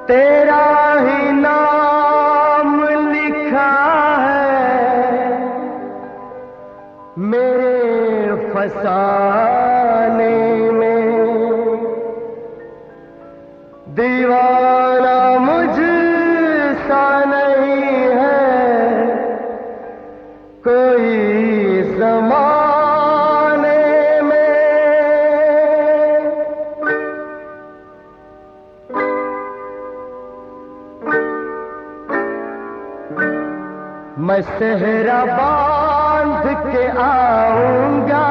तेरा ही नाम लिखा है मेरे फसाने में, दीवाना मुझसा नहीं है कोई ज़माने में। मैं सेहरा बांध के आऊंगा,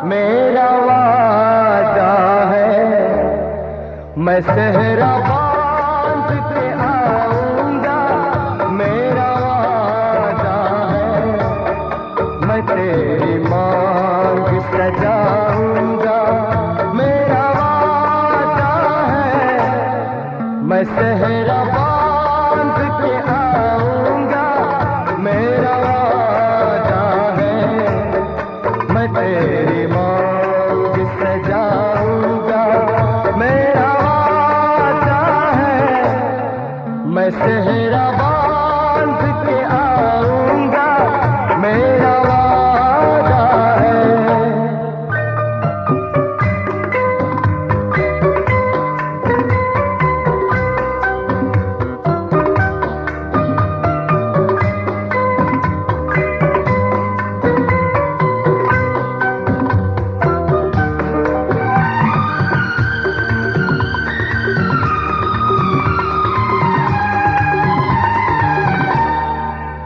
मेरा वादा है। मैं सेहरा बांध के आऊंगा, मेरा वादा है। मैं तेरी मांग सजाऊंगा, मेरा वादा है। मैं सेहरा बांध के आऊंगा, मेरा वादा है। मैं तेरी मांग सजाऊंगा, मेरा वादा है। मैं सेहरा बांध के आऊंगा, मेरा वादा है।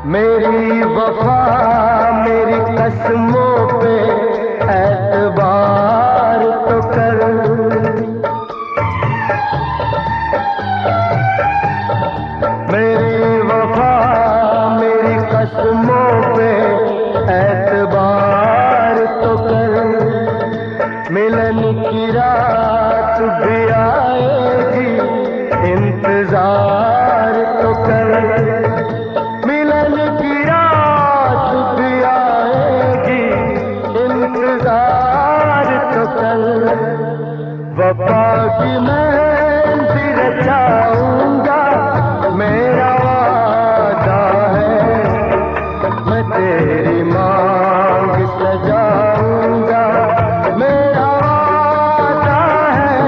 मेरी वफा मेरी कसमों पे एतबार तो कर। मेरी वफा मेरी कसमों पे एतबार तो कर। मिलन की रात भी आएगी, इंतजार तो कर। मिलन की रात भी आएगी, इंतजार तो कर। वफा की मेहंदी रचाऊंगा, मेरा वादा है। मैं तेरी मांग सजाऊंगा, मेरा वादा है।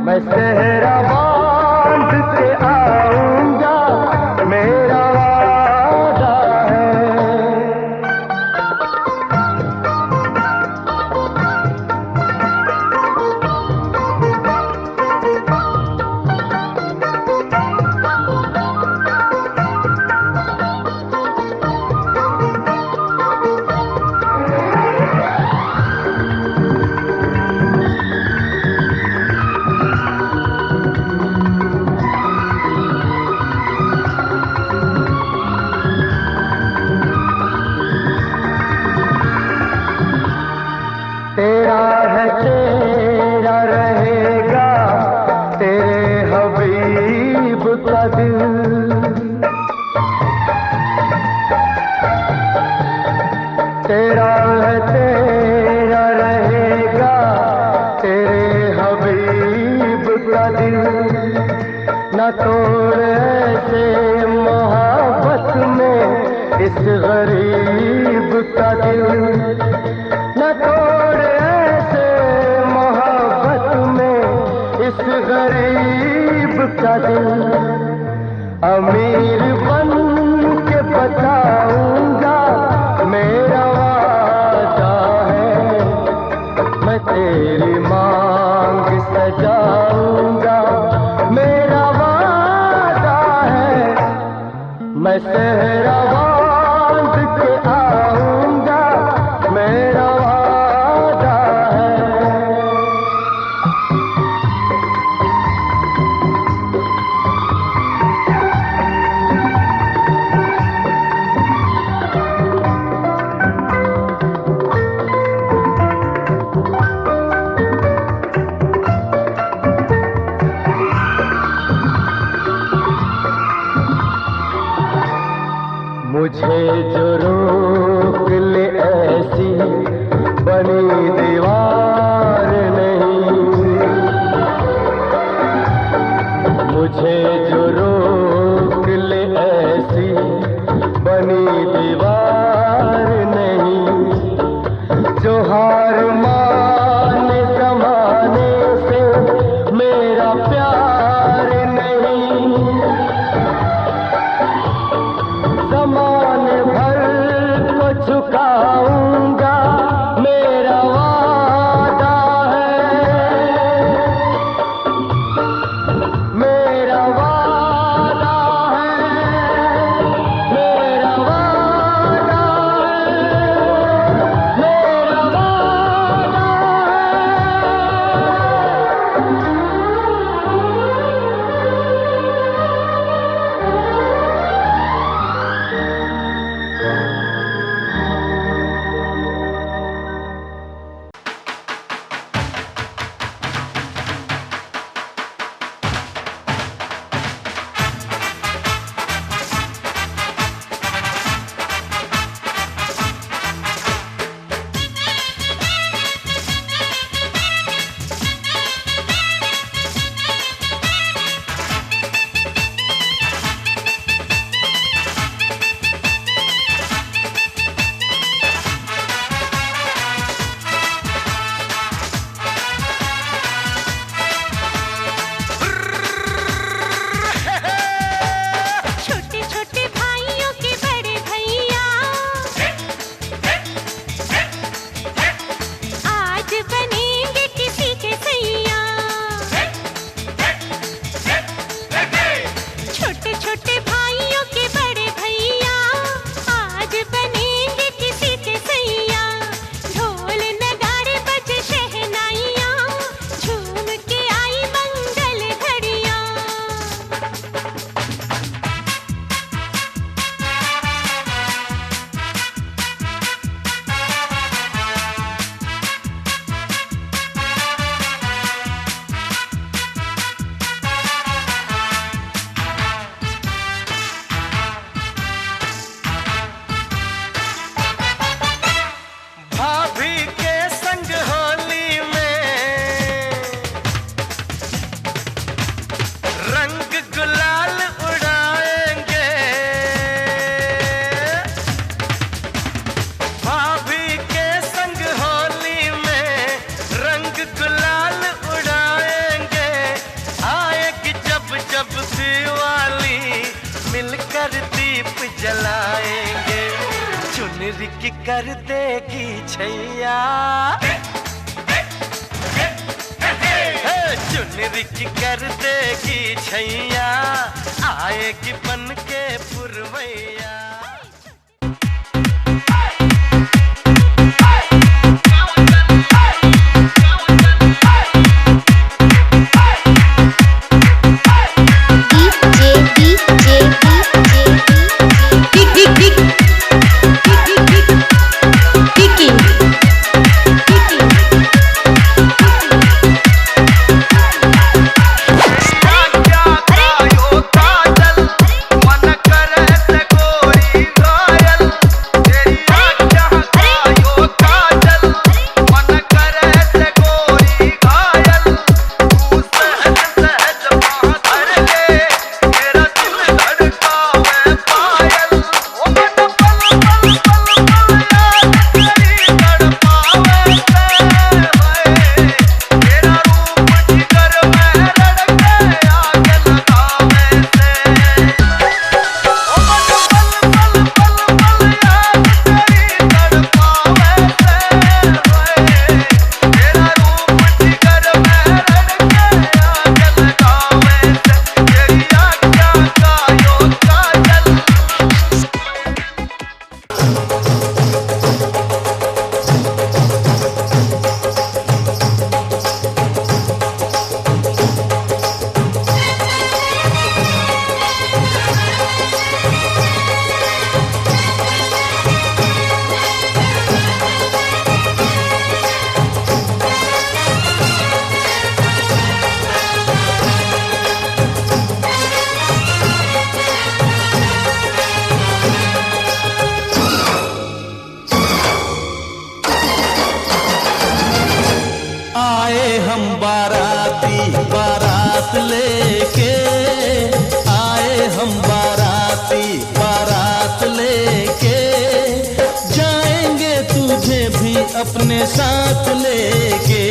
मैं सेहरा बांध के आऊंगा, मेरा वादा है। तेरा है तेरा रहेगा, तेरे हबीब का दिल। तेरा है तेरा रहेगा, तेरे हबीब का दिल। न तोड़ ऐसे मोहब्बत में इस गरीब का दिल। न तोड़ ऐसे मोहब्बत में इस गरीब का दिल। अमीर बन के बताऊंगा, मेरा वादा है। मैं तेरी मांग सजाऊंगा, मेरा वादा है। मैं सेहरा बांध के आऊंगा, मेरा वादा है। चुनरी की कर देगी छैया, चुनरी की कर देगी छैया, आएगी बन के पुरवैया। बारात लेके आए हम, बारात लेके जाएंगे तुझे भी अपने साथ लेके,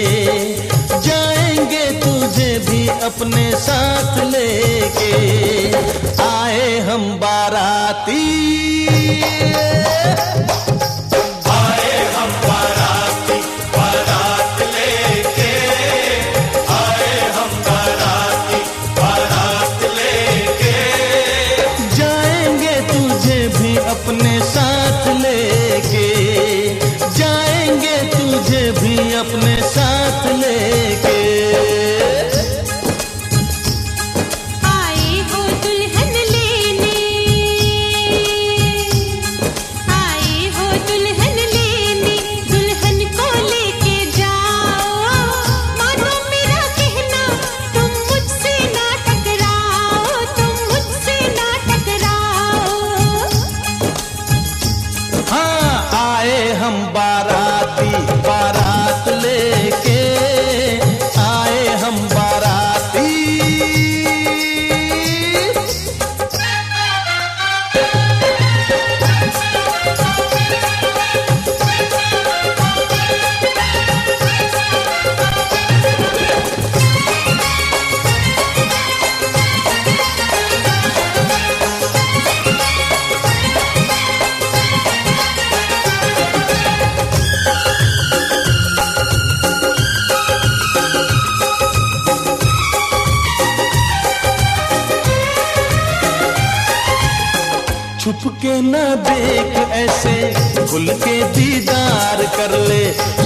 जाएंगे तुझे भी अपने साथ लेके, आए हम बाराती, अपने साथ लेके जाएंगे तुझे भी अपने साथ लेके। आए हो दुल्हन लेने, आए हो दुल्हन लेने, दुल्हन को लेके जाओ, मानो मेरा कहना, तुम मुझसे ना टकराओ, तुम मुझसे ना टकराओ। आए हम बाराती, बारात लेके आए हम बाराती। छुप के न देख ऐसे, खुल के दीदार कर ले,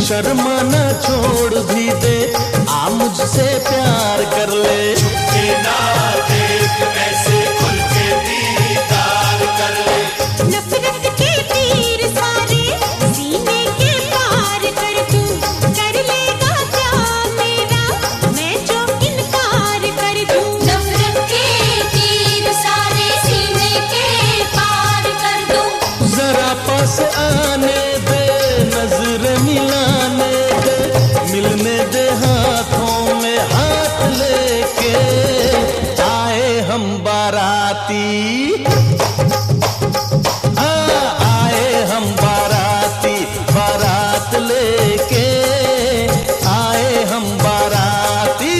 शर्मा न छोड़ भी दे, आ मुझसे प्यार कर ले। छुप के न देख ऐसे, खुल के दीदार कर ले, नफरत के तीर सारे सीने के पार कर दूं, कर लेगा क्या मेरा मैं जो इनकार कर दूं। नफरत के तीर सारे सीने के पार कर दूं, जरा पास आने दे, नजर मिलाने दे, मिलने दे हाथों में हाथ लेके, आए हम बाराती, आए हम बाराती, बारात लेके आए हम बाराती।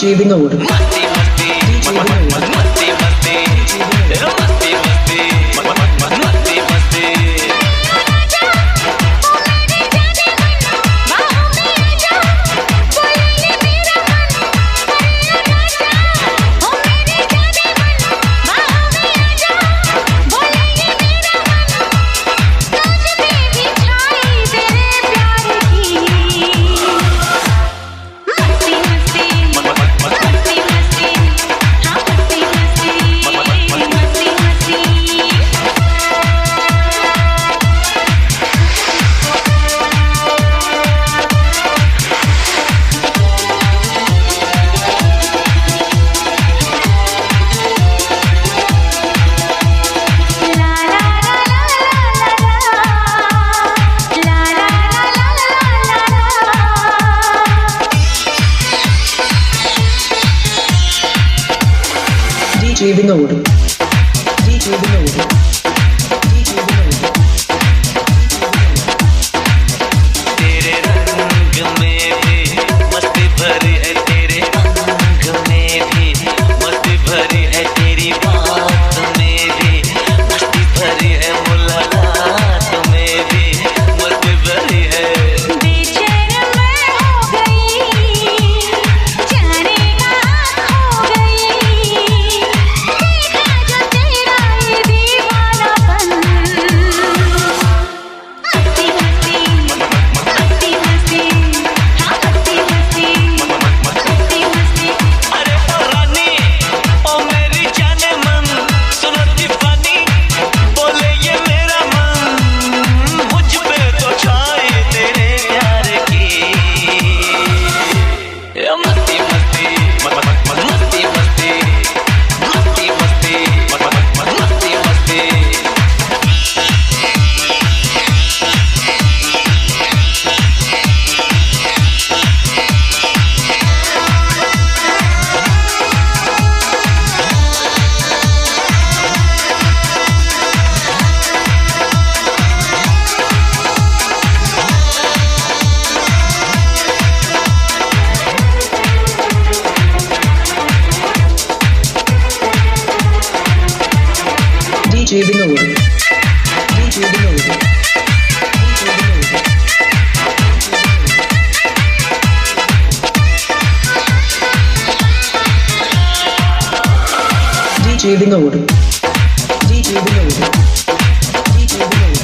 DJ Vinod. मस्ती मस्ती मस्ती मस्ती मस्ती मस्ती मस्ती DJ Vinod. DJ Vinod. DJ Vinod. तेरे रंग में भी मस्ती भरी है तेरे अंग में भी मस्ती भरी है तेरी बात में भी मस्ती भरी है मुलाकात में भी मस्ती भरी है बेचैन मैं हो गई जाने का हो गई देखा जो तेरा ये दीवानापन मस्ती मस्ती मस्ती मस्ती हाँ मस्ती मस्ती मस्ती मस्ती अरे ओ रानी ओ मेरी जाने मन सुनो दीवानी बोले ये मेरा मन मुझ पे तो छाए तेरे प्यार की ये मस्ती मस्ती मस्ती मस्ती मस्ती मस्ती मस्ती DJ Vinod. DJ Vinod. DJ Vinod. DJ Vinod. DJ Vinod.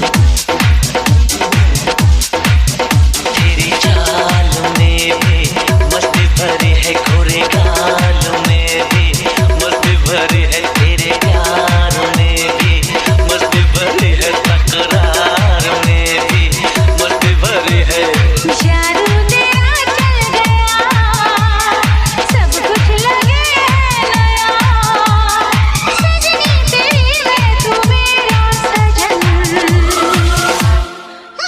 तेरी चाल में भी मस्ती भरी है गोरे गाल में भी मस्ती भरी है तेरे प्यार में भी मस्ती भरी है तकरार में भी मस्ती भरी है जादू तेरा चल गया सब कुछ लगे नया सजनी तेरी मैं तू मेरा सजन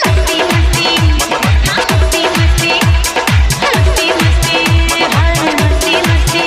मस्ती मस्ती हाँ मस्ती मस्ती मस्ती मस्ती हर मस्ती मस्ती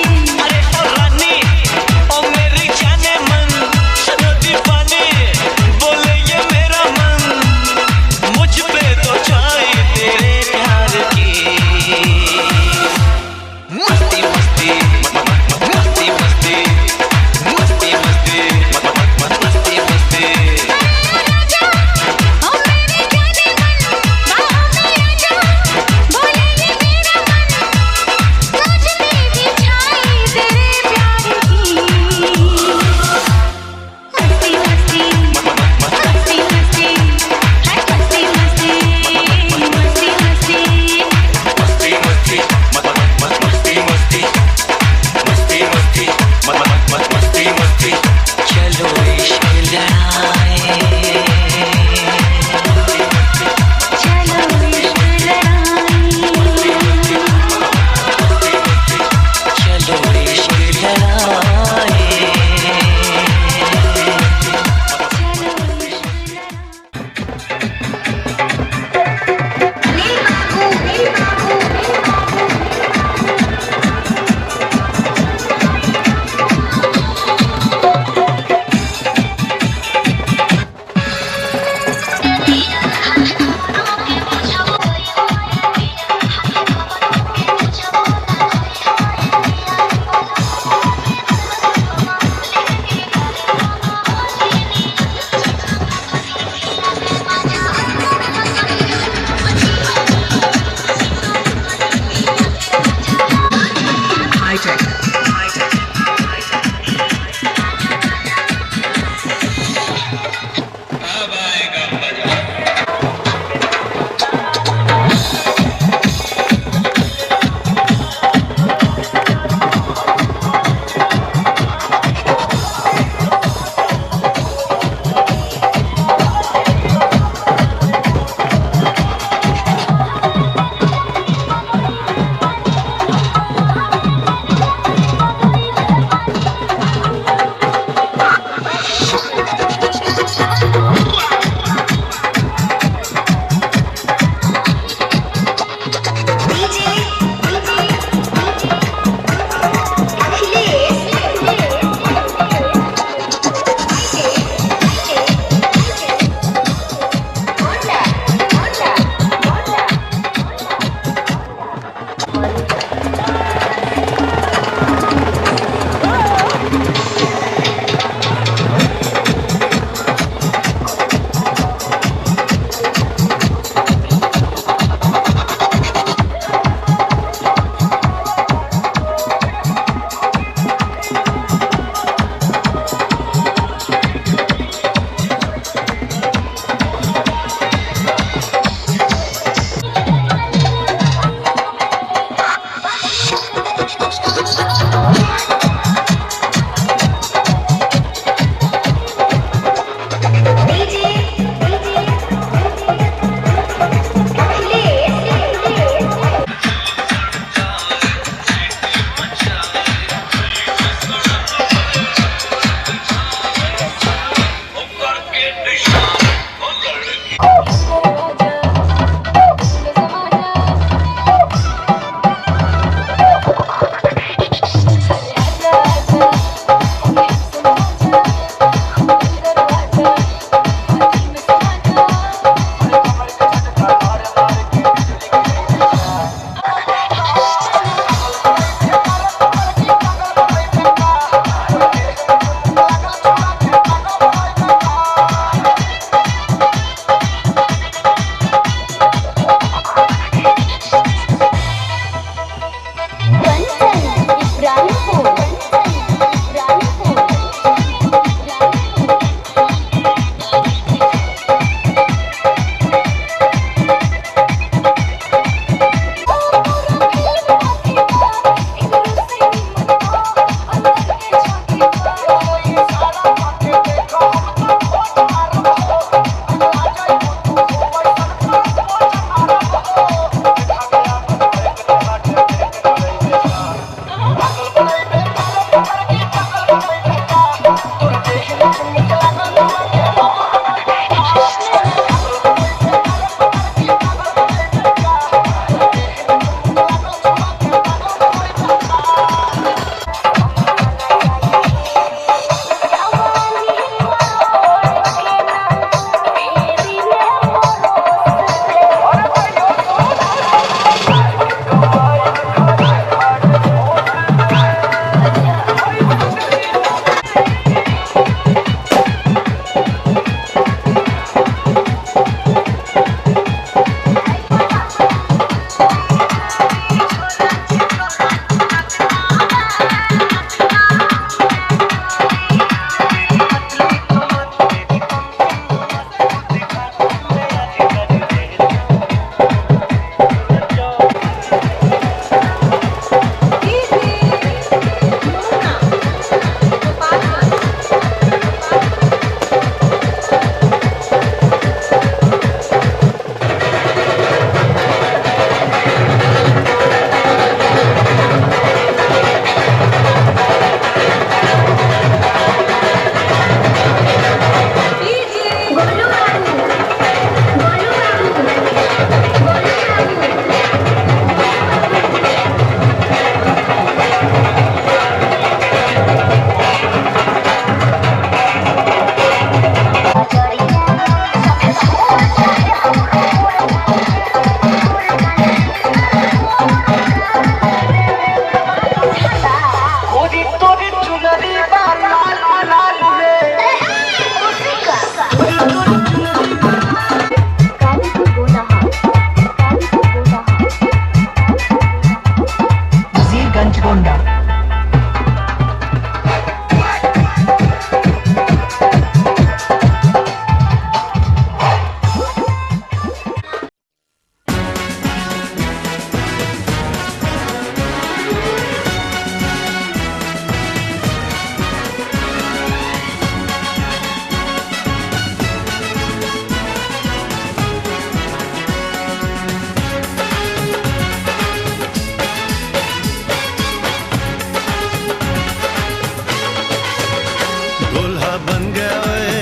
दूल्हा बन गया ओए,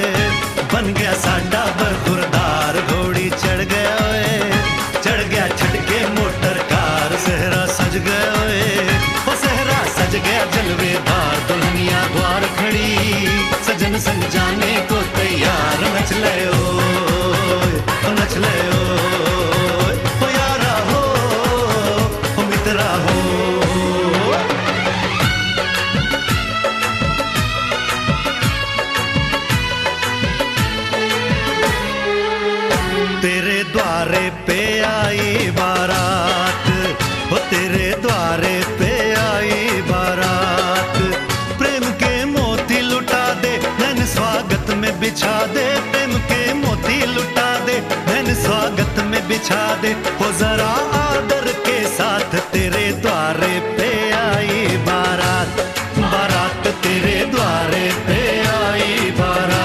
बन गया साडा बरखुरदार, घोड़ी चढ़ गया ओए, चढ़ गया छटके मोटर कार, सेहरा सज गया ओए, ओ सेहरा सज गया जलवेदार, दुल्हनिया द्वार खड़ी, सजन संग जाने को तैयार, नच ले ओए, ओ नच ले ओए, ओ यारा हो, ओ मित्रा हो। तेरे द्वारे पे आई बारात, ओ तेरे द्वारे पे आई बारात, प्रेम के मोती लुटा दे, नैन स्वागत में बिछा दे, प्रेम के मोती लुटा दे, नैन स्वागत में बिछा दे, ओ जरा आदर के साथ तेरे द्वारे पे आई बारात, बारात तेरे द्वारे पे आई बारात।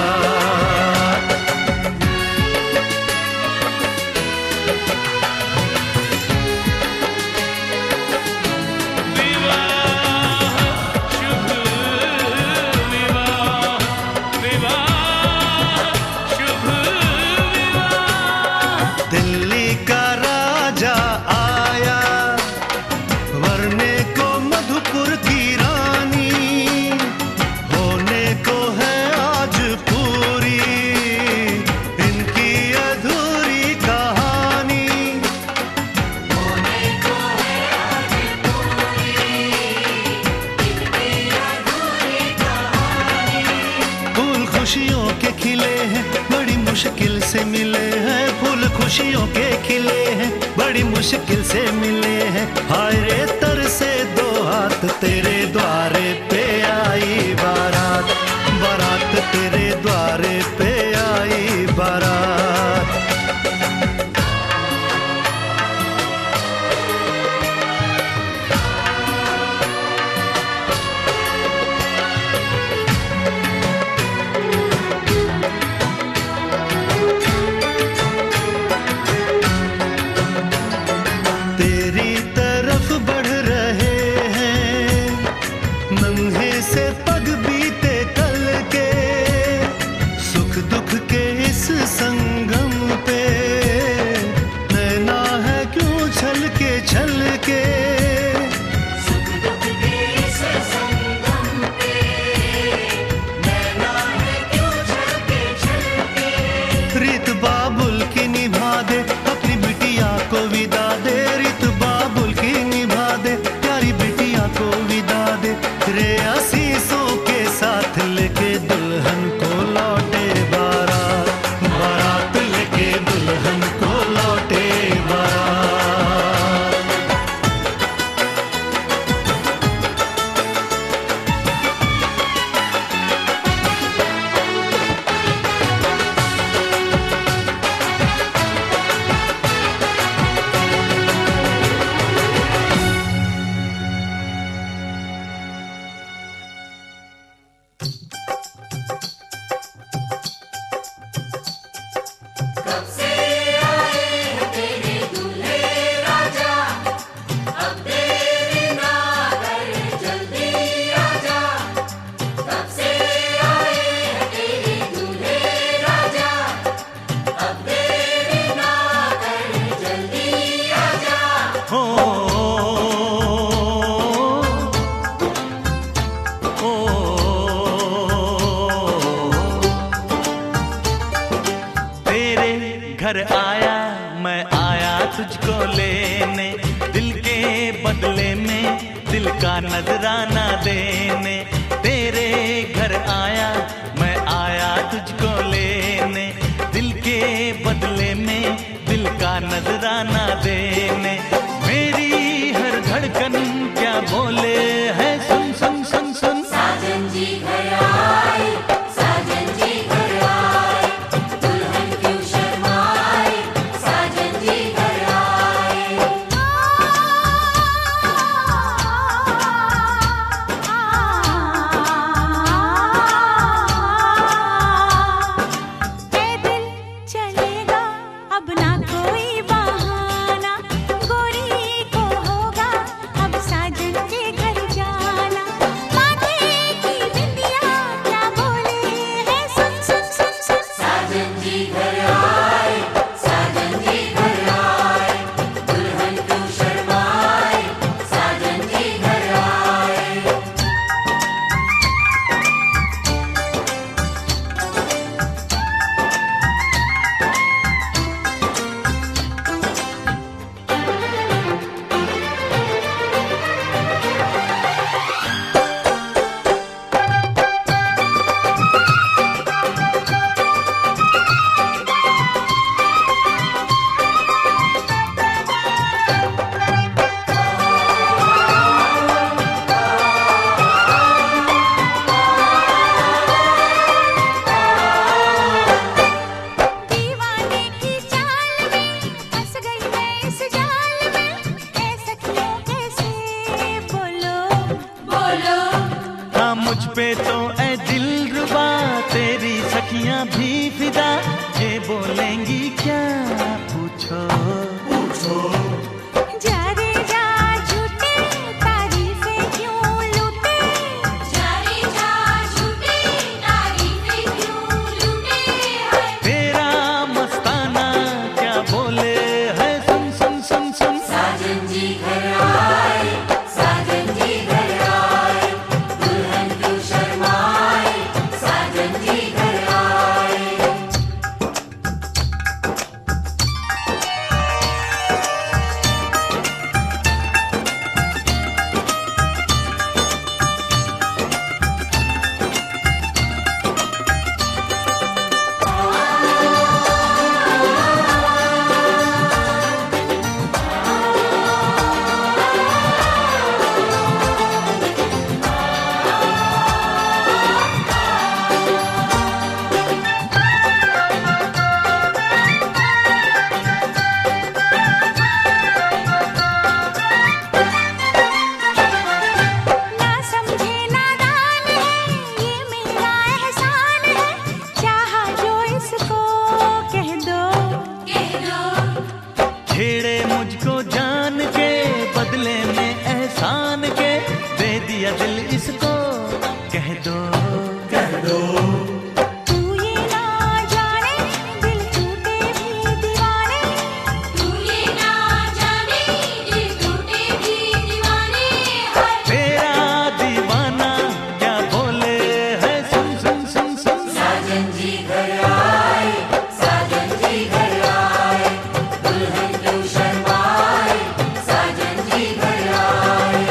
दिल्ली का राजा आया, वरने को मधुपुर की रानी, होने को है आज पूरी इनकी अधूरी कहानी, होने को है आज पूरी इनकी अधूरी कहानी। फूल खुशियों के खिले हैं, बड़ी मुश्किल से मिले हैं, फूल खुशियों के खिले हैं, बड़ी मुश्किल से मिले हैं, हाय रे तर से दो हाथ, तेरे द्वारे पे आई बारात, बारात तेरे द्वारे पे आई बारात। तेरी तरफ बढ़ रहे हैं नन्हे से पग बीते कल के, सुख दुख के इस संगम पे नैना है क्यों छल के, सुख दुख के इस संगम पे नैना है क्यों छल के, रीत बाबुल की निभा दे, अपनी बिटिया को विदा दे, रीत बाबुल की निभा दे, प्यारी बिटिया को विदा दे, रे आशीषों के साथ लेके दुल्हन को लौटे बारात, बारात लेके दुल्हन को लौटे बारात। घर आया मैं आया तुझको लेने, दिल के बदले में दिल का नजराना देने। तेरे घर आया मैं आया तुझको लेने, दिल के बदले में दिल का नजराना देने। मेरी हर धड़कन क्या बोले है सुन सुन सुन सुन। साजन जी घर आए, साजन जी घर आए, दुल्हन क्यों शर्माए, साजन जी घर आए। सखियां भी फिदा, ये बोलेंगी क्या पूछो। जा रे जा झूठे तारीफें क्यों लूटे, जा रे जा झूठे तारीफें क्यों लूटे। तेरा मस्ताना क्या बोले है, सुन सुन सुन सुन। साजन जी घर आए, साजन जी घर आए, दुल्हन क्यों शर्माए, साजन जी घर आए। ना समझे नादान है, ये मेरा एहसान है, चाहा जो इसको कह दो, कह दो। छेड़े मुझको जान के, बदले में एहसान के, दे दिया दिल इसको, कह दो कह दो। तू ये ना जाने दिल टूटे भी दीवाने, तू ये ना जाने दिल टूटे भी दीवाने। तेरा दीवाना क्या बोले है, सुन सुन सुन सुन। साजन जी घर आए, साजन जी घर आए, दुल्हन क्यों शर्माए, साजन जी घर आए।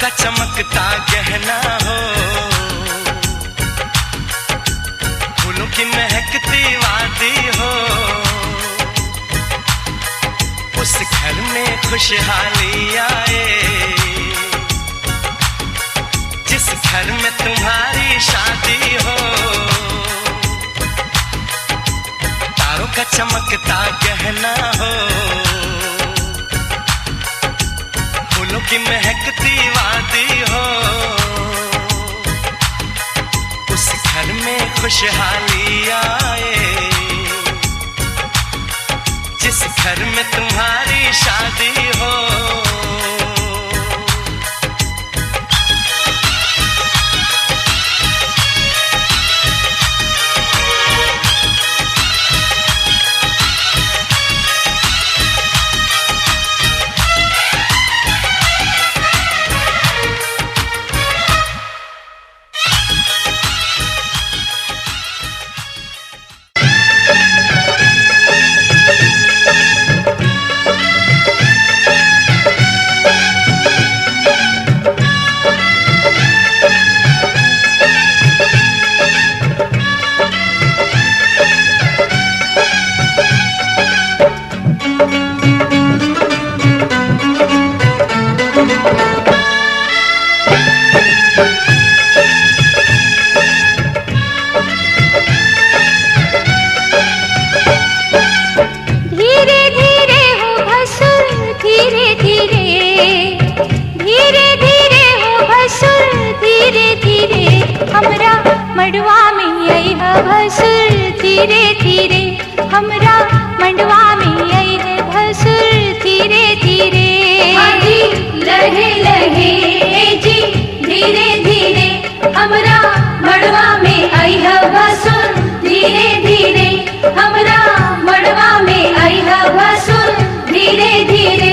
का चमकता गहना हो, फूलों की महकती वादी हो, उस घर में खुशहाली आए जिस घर में तुम्हारी शादी हो। तारों का चमकता गहना हो, फूलों की महकती वादी हो, उस घर में खुशहाली आए जिस घर में तुम्हारी शादी हो। मड़वा में आई है भसुर धीरे धीरे, हमरा मंडवा में आई है भसुर धीरे धीरे। जी लहे लहे जी धीरे धीरे, हमरा मड़वा में आई है भसुर धीरे धीरे, हमरा मड़वा में आई है भसुर धीरे धीरे।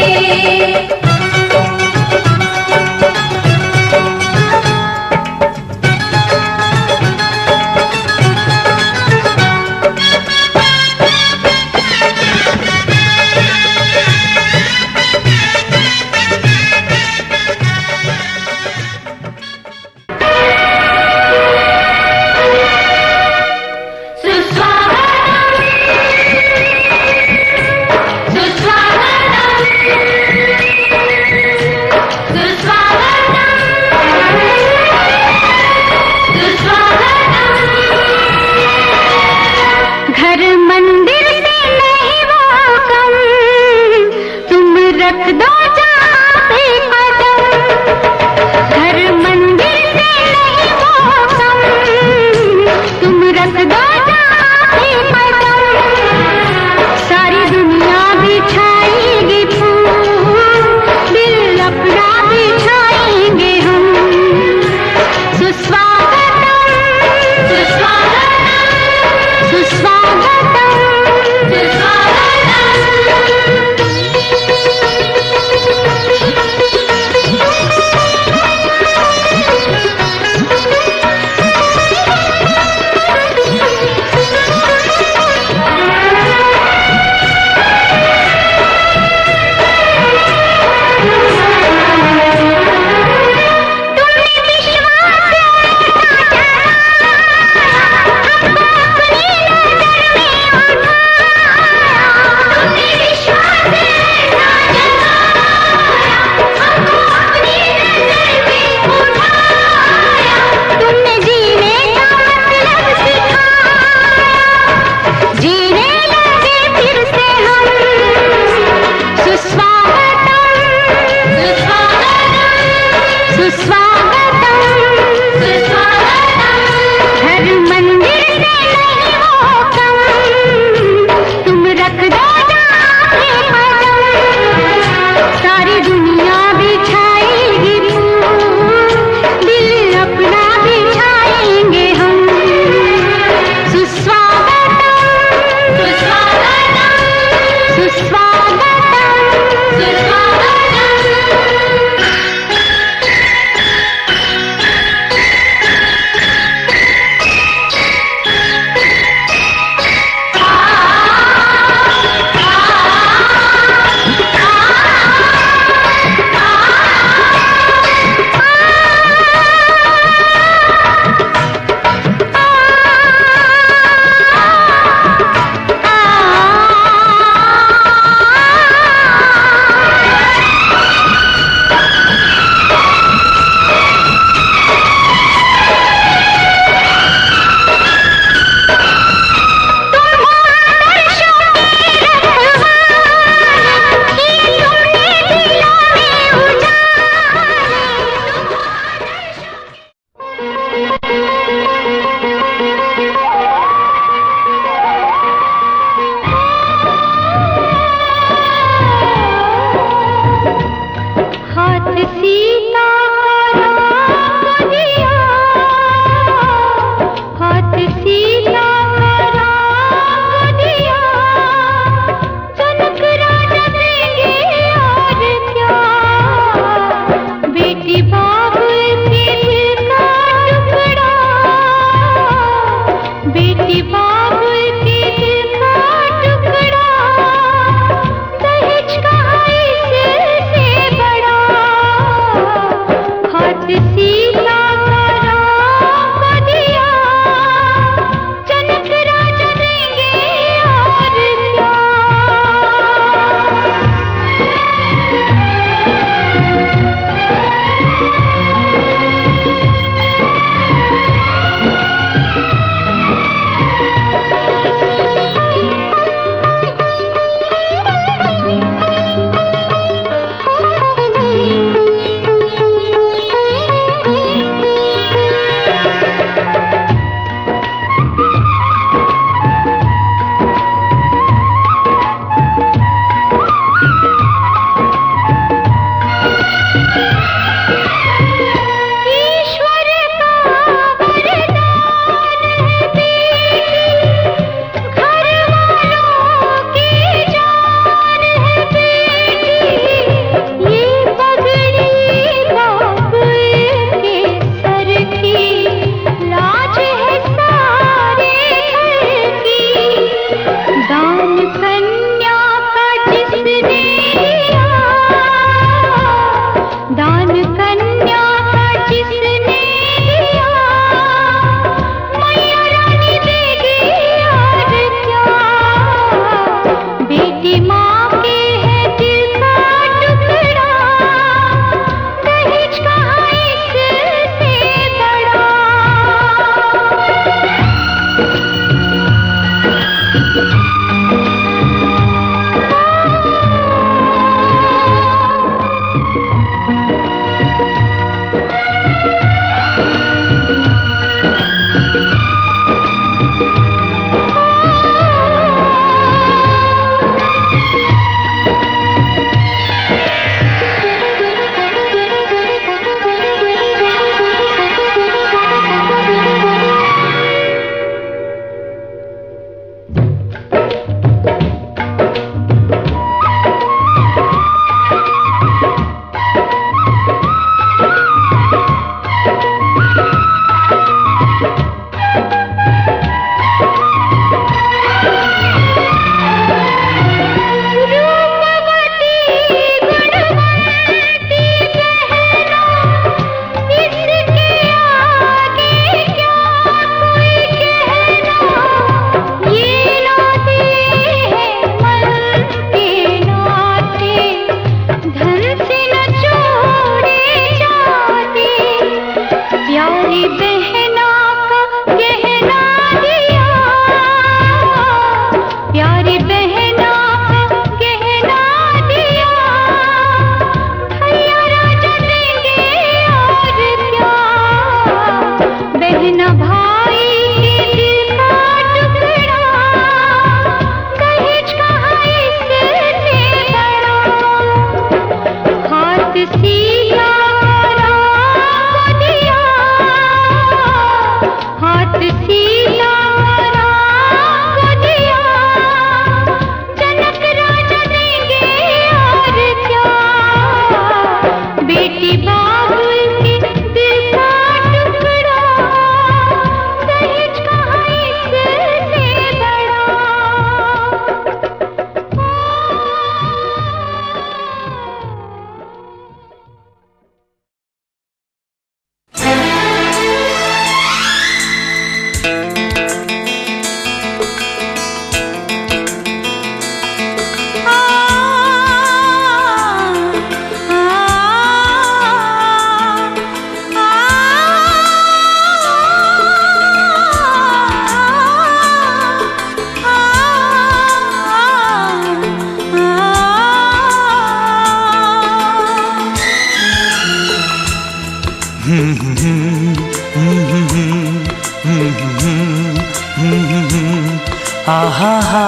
आहा हा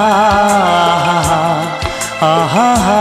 आहा हा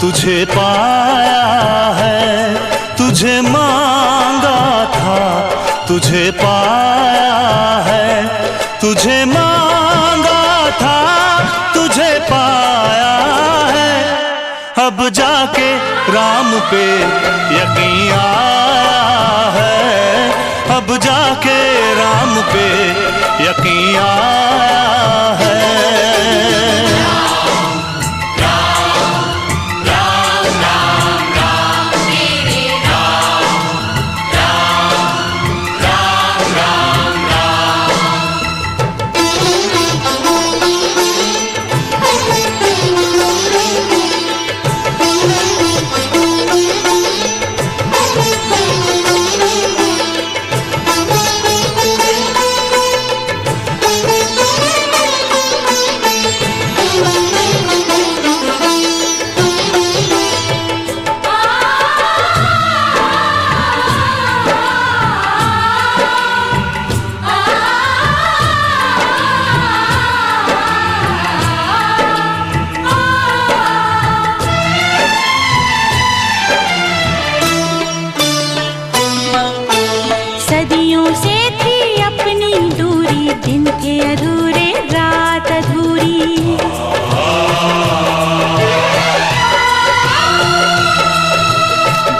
तुझे पाया है, तुझे मांगा था, तुझे पाया है, तुझे मांगा था, तुझे पाया है। अब जाके राम पे यकीन आया है, अब जाके राम पे यकीन आया है।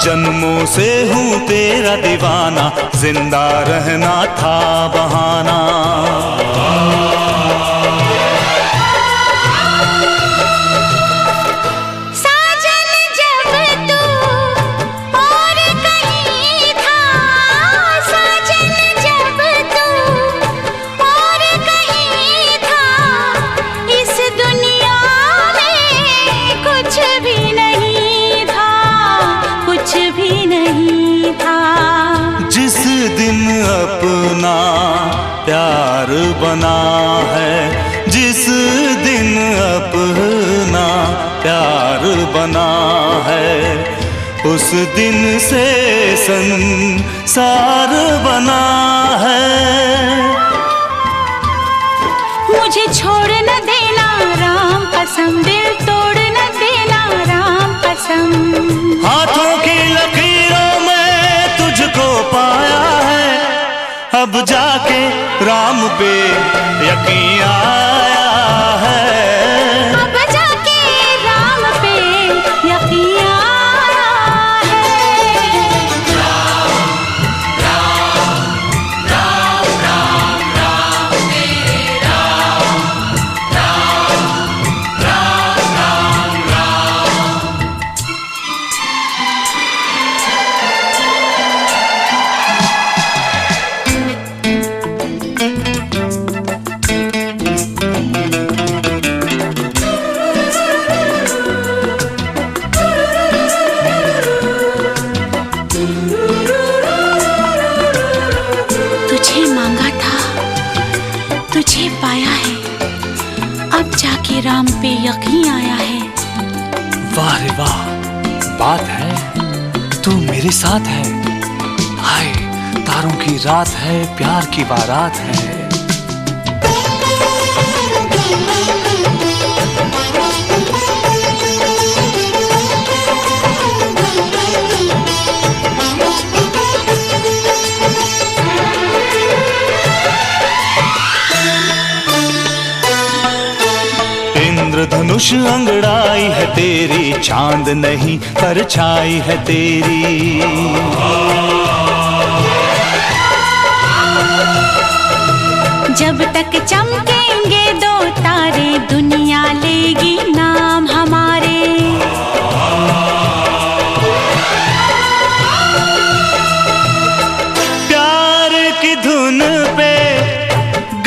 जन्मों से हूँ तेरा दीवाना, जिंदा रहना था बहाना। अपना प्यार बना है, जिस दिन अपना प्यार बना है, उस दिन से संसार बना है। मुझे छोड़ न देना राम कसम, दिल तोड़ न देना राम कसम। हाथों की लकीरों में तुझको पाया है, अब जाके राम पे यकीन आया है। अब जाके राम पे यकीन आया है। राम राम राम राम राम तेरे राम राम राम राम राम। तुझे मांगा था, तुझे पाया है, अब जाके राम पे यकीन आया है। वाह रे वाह, बात है तू मेरे साथ है। हाय तारों की रात है, प्यार की बारात है। इंद्रधनुष अंगड़ाई है तेरी, चांद नहीं परछाई है तेरी। जब तक चमकेंगे दो तारे, दुनिया लेगी नाम हमारे। प्यार की धुन पे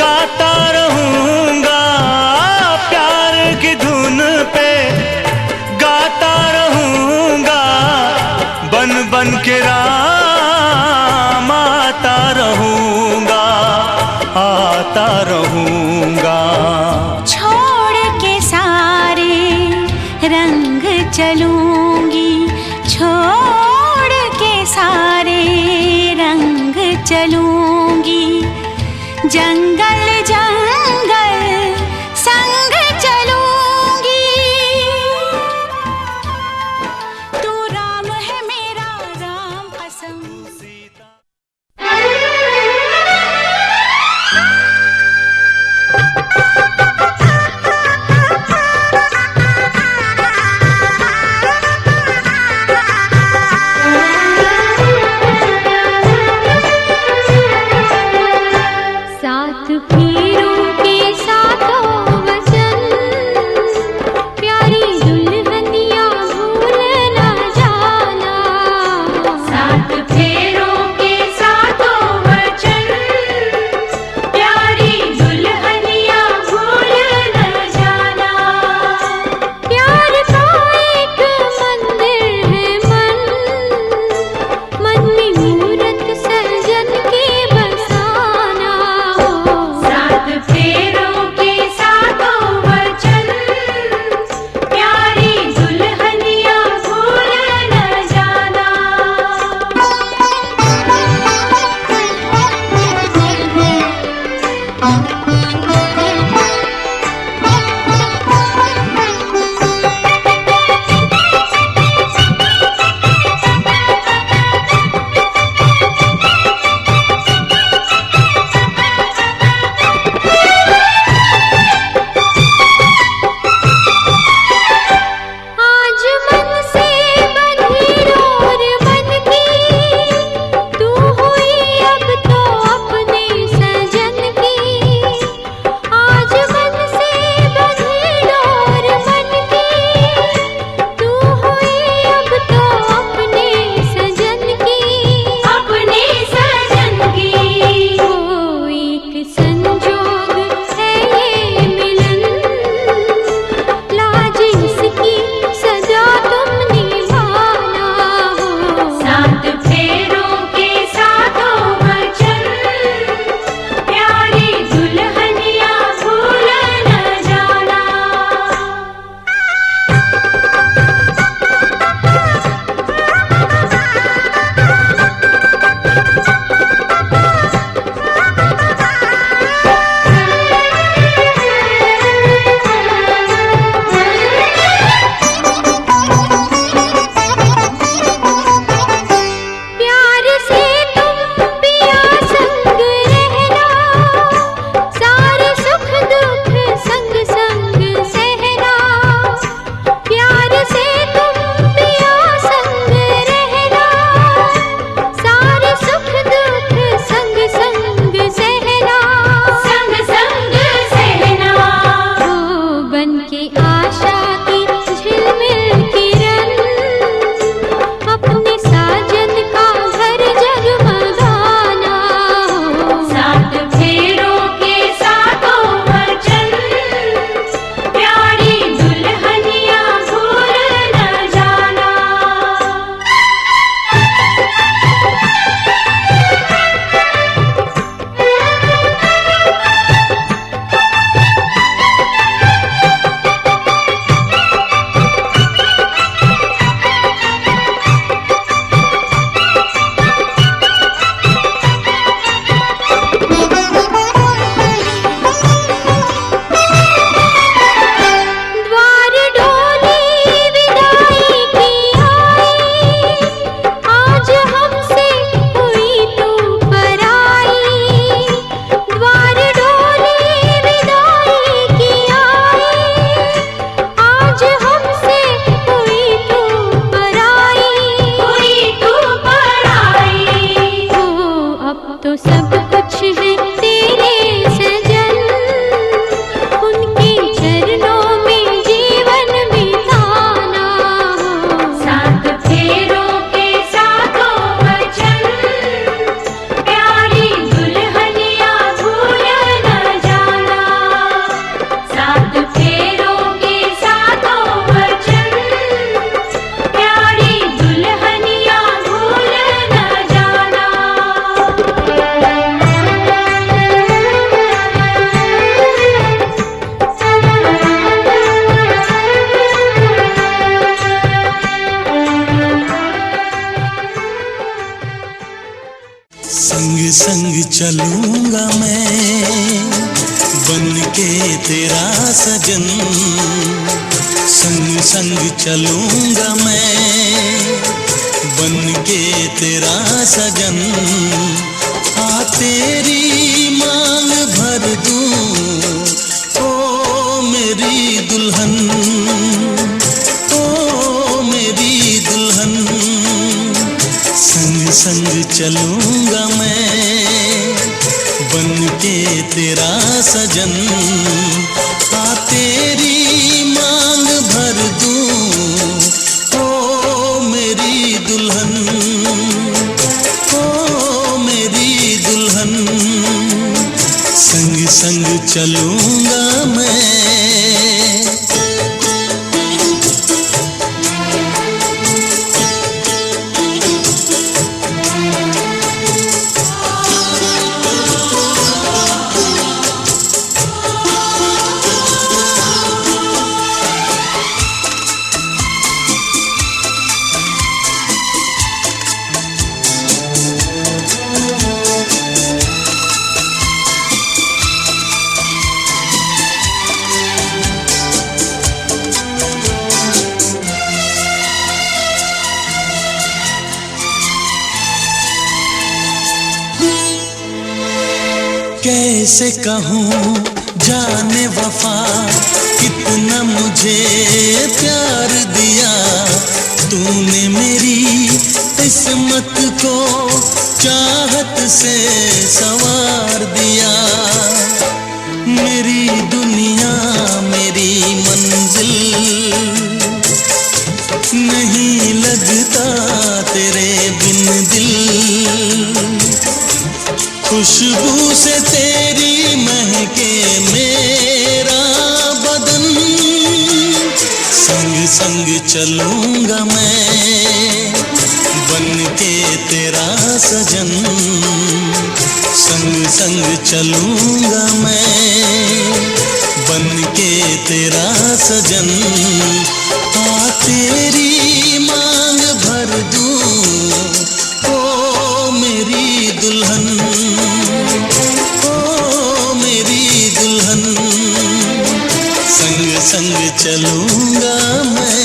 गाता रहूंगा, प्यार की धुन पे गाता रहूंगा, बन बन के राम आता रहूंगा, आता रहूंगा। छोड़ के सारे रंग चलूंगी, छोड़ के सारे रंग चलूंगी, जंगल जंगल संग चलूंगी। तू राम है मेरा राम कसम। साथ संग चलूंगा मैं बन के तेरा सजन, संग संग चलूंगा मैं बन के तेरा सजन। आ तेरी मांग भर दूं ओ मेरी दुल्हन, ओ मेरी दुल्हन। संग संग चलूंगा मैं बन के तेरा सजन। आ तेरी मांग भर दूं ओ मेरी दुल्हन, ओ मेरी दुल्हन। संग संग चलूंगा मैं। कैसे कहूँ जाने वफा कितना मुझे प्यार दिया तूने, मेरी किस्मत को चाहत से संवार दिया। मेरी दुनिया मेरी मंजिल नहीं लगता तेरे बिन दिल। खुशबू से तेरी महके मेरा बदन, संग संग चलूंगा मैं बन के तेरा सजन। संग संग चलूंगा मैं बन के तेरा सजन। आ तेरी मांग भर दूं ओ मेरी दुल्हन, ओ मेरी दुल्हन। संग संग चलूंगा मैं।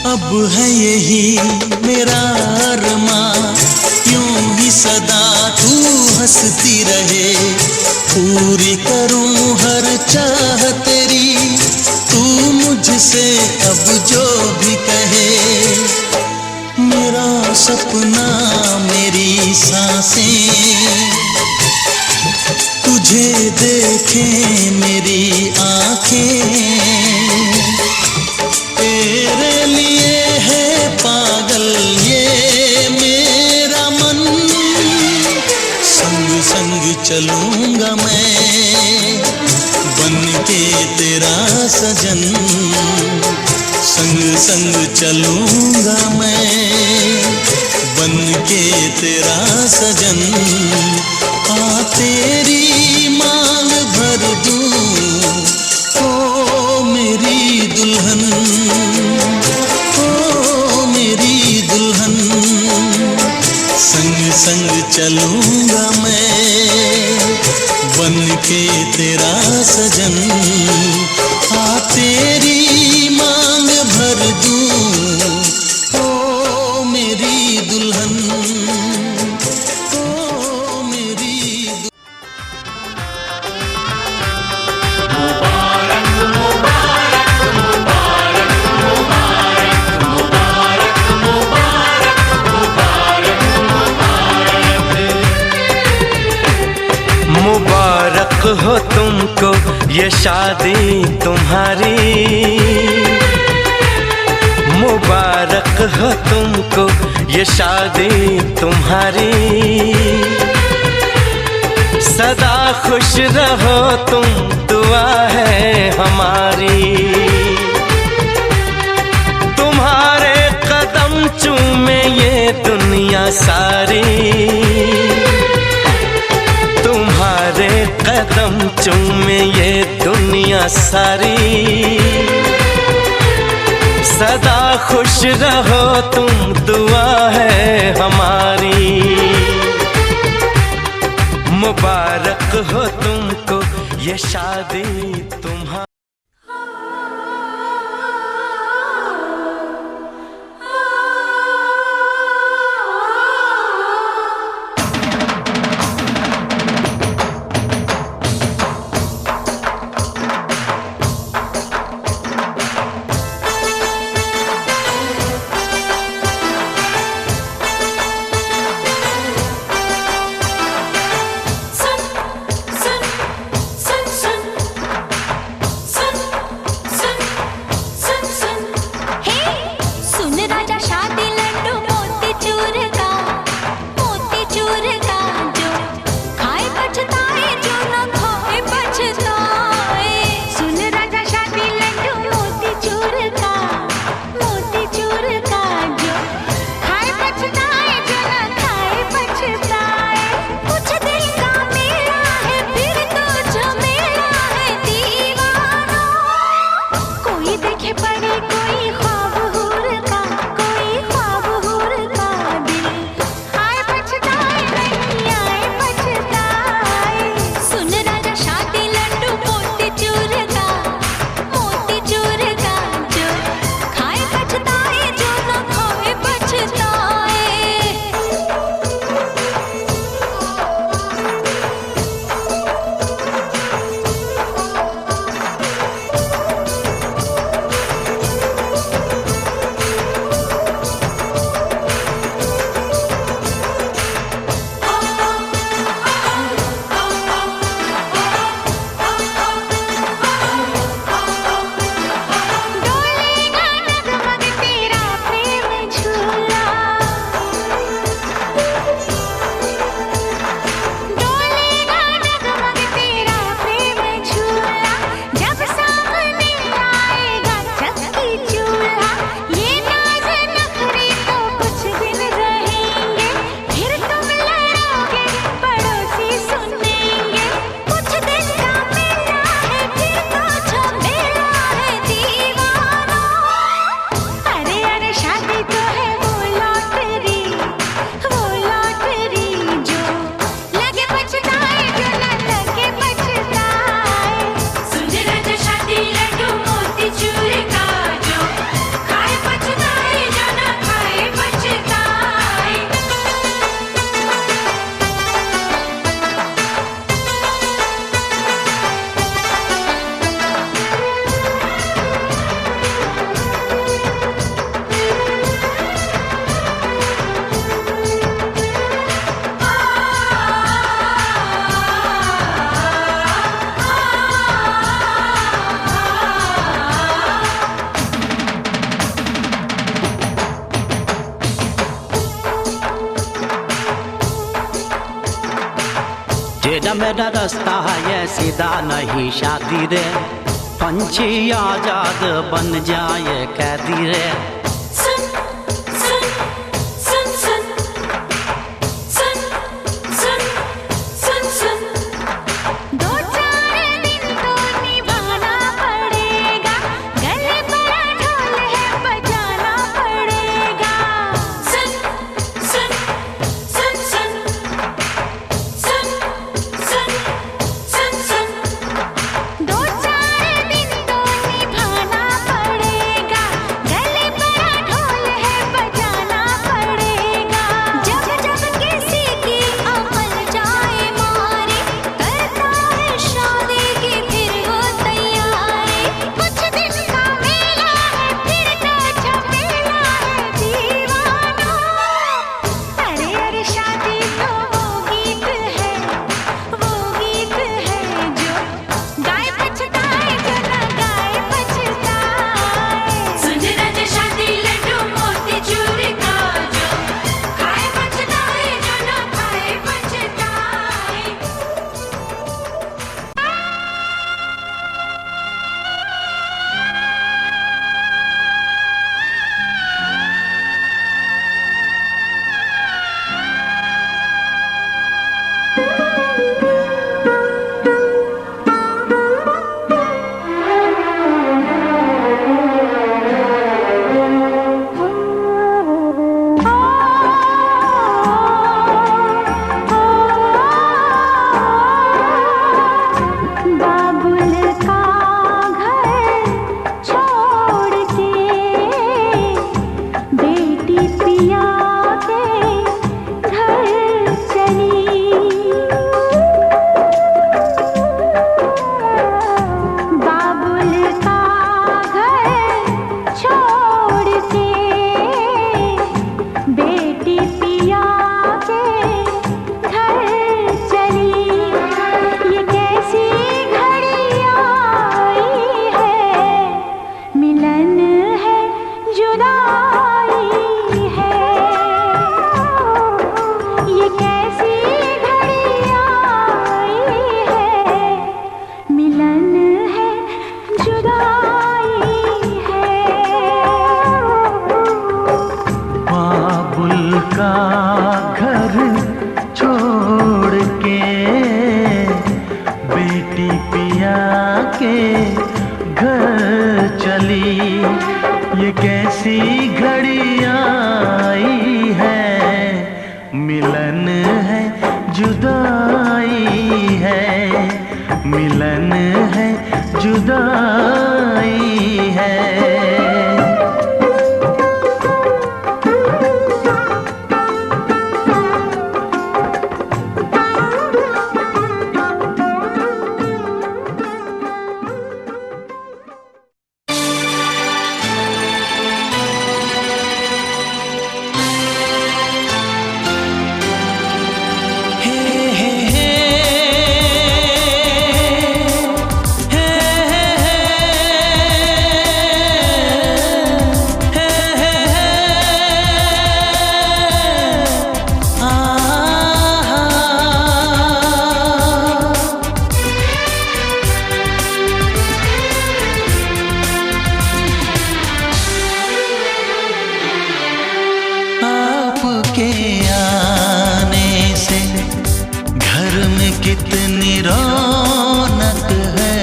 अब है यही मेरा अरमां, यूं ही सदा तू हंसती रहे। पूरी करूं हर चाह तेरी, तू मुझसे अब जो भी कहे। मेरा सपना मेरी सांसें तुझे देखें मेरी आंखें। तेरे लिए है पागल ये मेरा मन, संग संग चलूंगा मैं बन के तेरा सजन। संग संग चलूंगा मैं बन के तेरा सजन। आ तेरी मांग भर दूं ओ मेरी दुल्हन, ओ मेरी दुल्हन। संग संग चलूंगा मैं बन के तेरा सजन। आ तेरी मांग भर दूं ओ मेरी दुल्हन, ओ मेरी दुल्हन। मुबारक हो तुमको ये शादी तुम्हारी, मुबारक हो तुमको ये शादी तुम्हारी, सदा खुश रहो तुम, दुआ है हमारी। तुम्हारे कदम चूमे ये दुनिया सारी, तुम्हारे कदम चूमे ये दुनिया सारी, सदा खुश रहो तुम, दुआ है हमारी। मुबारक हो तुमको ये शादी तुम्हारी। टेढ़ा मेढ़ा रास्ता है सीधा नहीं शादी रे, पंछी आजाद बन जाए कैदी रे। दो चार दिन तो निभाना पड़ेगा, गले पर ये कैसी घड़ी आई है, मिलन है जुदाई है, मिलन है जुदाई है। आपके आने से घर में कितनी रौनक है,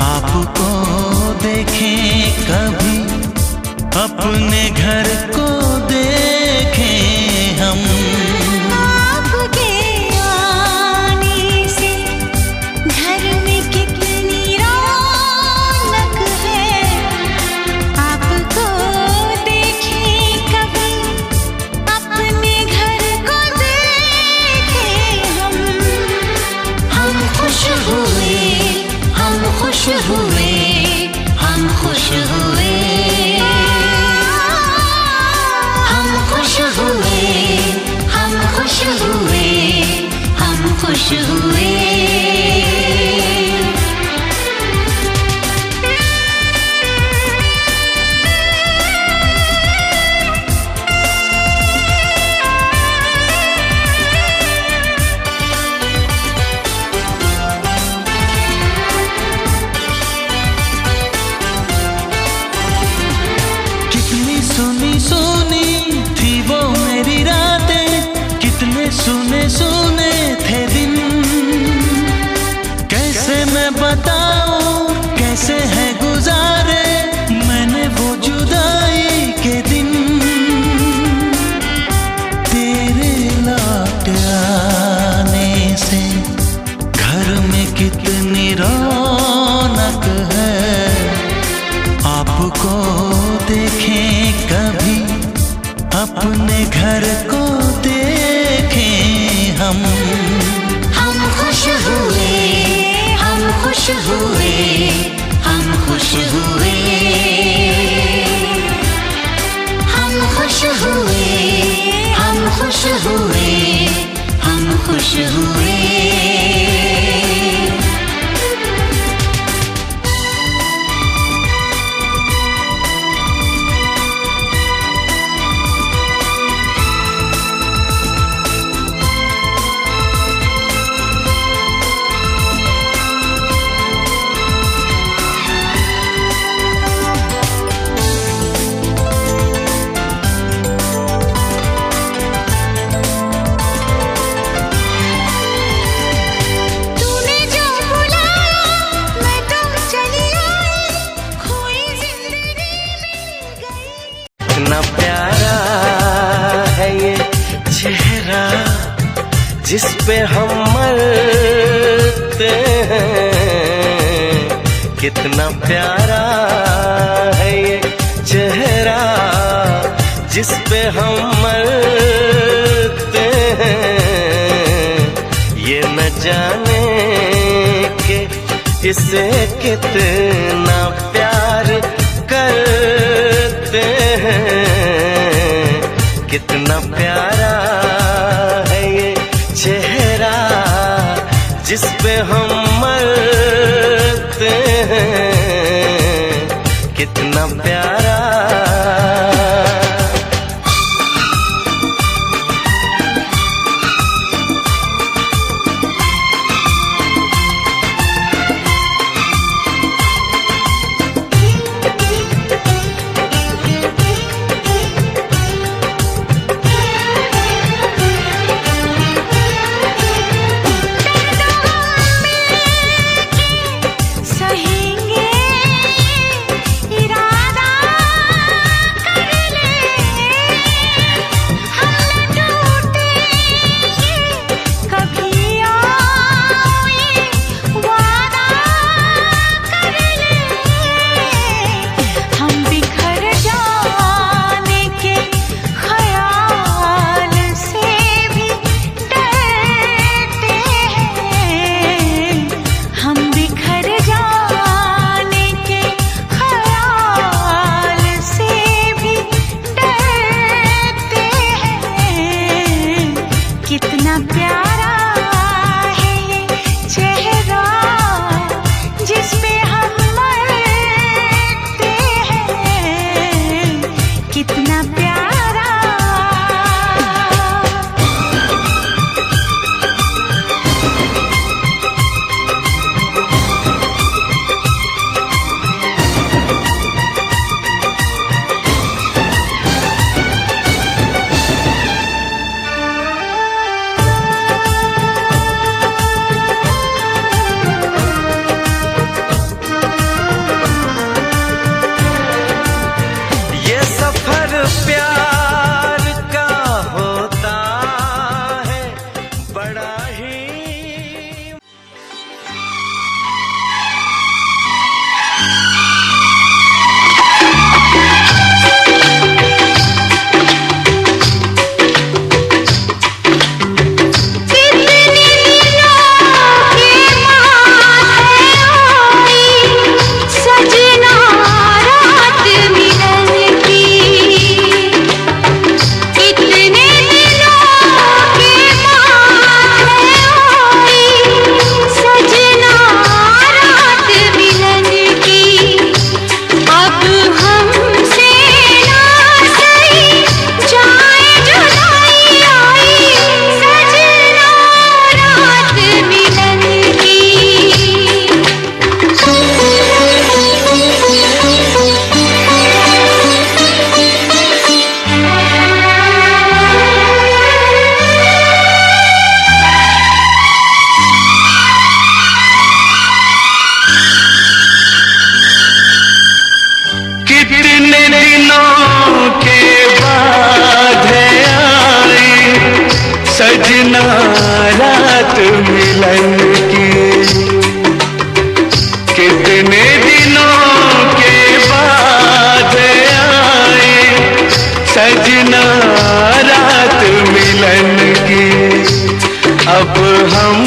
आपको देखें कभी अपने घर को देखें हम। आपके आने से घर में कितनी रौनक है, आपको देखें कभी अपने घर को देखें हम। हम खुश हुए, हम खुश हुए, हम खुश हुए, हम खुश हुए, हम खुश हुए, हम खुश हुए। कितनी सुनी सुनी थी वो मेरी रातें, कितने सुने सुने थे दिन, कैसे मैं बताऊं कैसे है गुजारे मैंने वो जुदाई के दिन। तेरे लौट आने से घर में कितनी रौनक है, आपको देखें कभी अपने घर को देखें हम। हम खुश हुए, हम खुश हुए, हम खुश हुए, हम खुश हुए, हम खुश हुए, हम खुश हुए। तूने जो बुलाया मैं तो चली आई, खोई जिंदगी मिल गई। कितना प्यारा है ये चेहरा जिस पे हम मरते हैं, कितना प्यारा है ये चेहरा जिस पे हम मरते हैं। ये न जाने कि इसे कितना प्यार करते हैं, कितना प्यारा है ये चेहरा जिस पे हम मरते हैं, कितना प्यारा। दर्द मिलन की। कितने दिनों के बाद आए सजना रात मिलन की। अब हम